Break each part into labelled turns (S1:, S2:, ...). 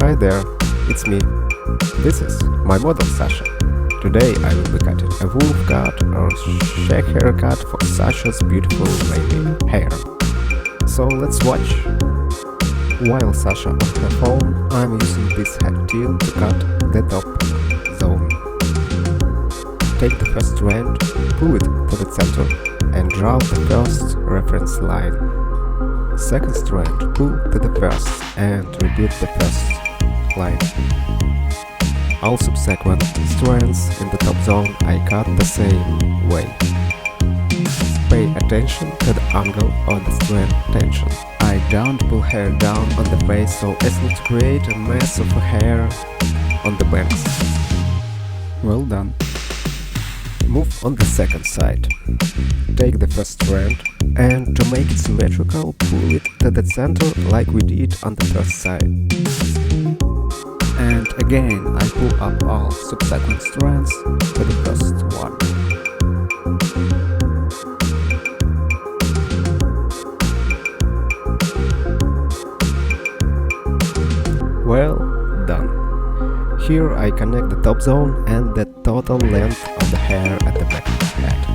S1: Hi there, it's me. This is my model Sasha. Today I will be cutting a wolf cut or shag haircut for Sasha's beautiful wavy hair. So let's watch. While Sasha on her phone, I'm using this head tool to cut the top zone. Take the first strand, pull it to the center and draw the first reference line. Second strand, pull to the first and repeat the first line. All subsequent strands in the top zone I cut the same way. Pay attention to the angle of the strand tension. I don't pull hair down on the face so as not to create a mess of hair on the banks. Well done. Move on the second side. Take the first strand and to make it symmetrical, pull it to the center like we did on the first side. And again I pull up all subsequent strands to the first one. Well done. Here I connect the top zone and the total length of the hair at the back of the head.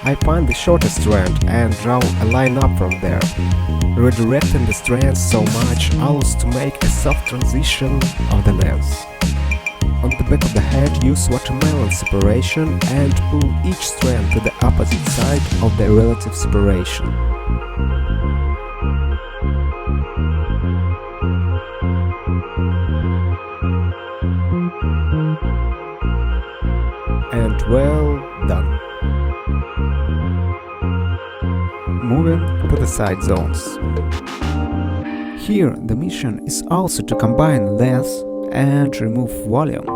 S1: I find the shortest strand and draw a line up from there. Redirecting the strands so much allows to make a soft transition of the length. On the back of the head use watermelon separation and pull each strand to the opposite side of the relative separation. And well done. Moving to the side zones. Here the mission is also to combine length and remove volume.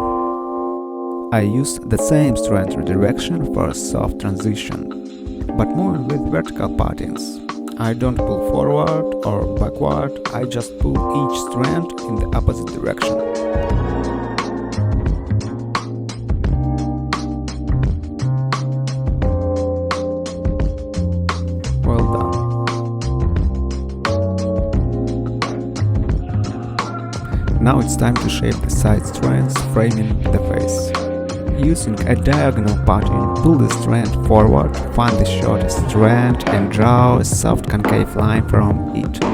S1: I used the same strand redirection for a soft transition, but moving with vertical patterns. I don't pull forward or backward, I just pull each strand in the opposite direction. Well done. Now it's time to shape the side strands framing the face. Using a diagonal pattern, pull the strand forward, find the shortest strand and draw a soft concave line from it.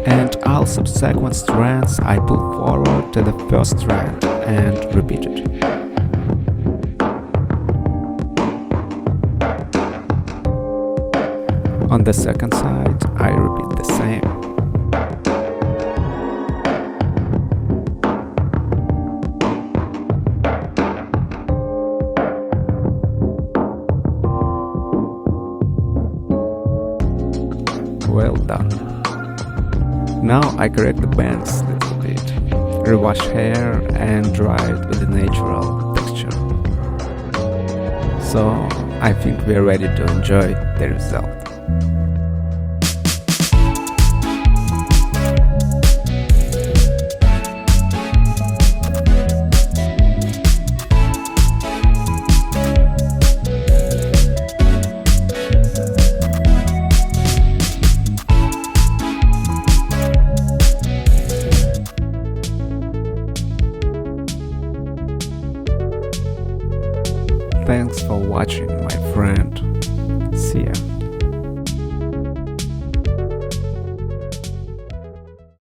S1: And all subsequent strands I pull forward to the first strand and repeat it. On the second side, I repeat the same. Well done. Now I correct the bangs a little bit, rewash hair and dry it with a natural texture. So I think we are ready to enjoy the result.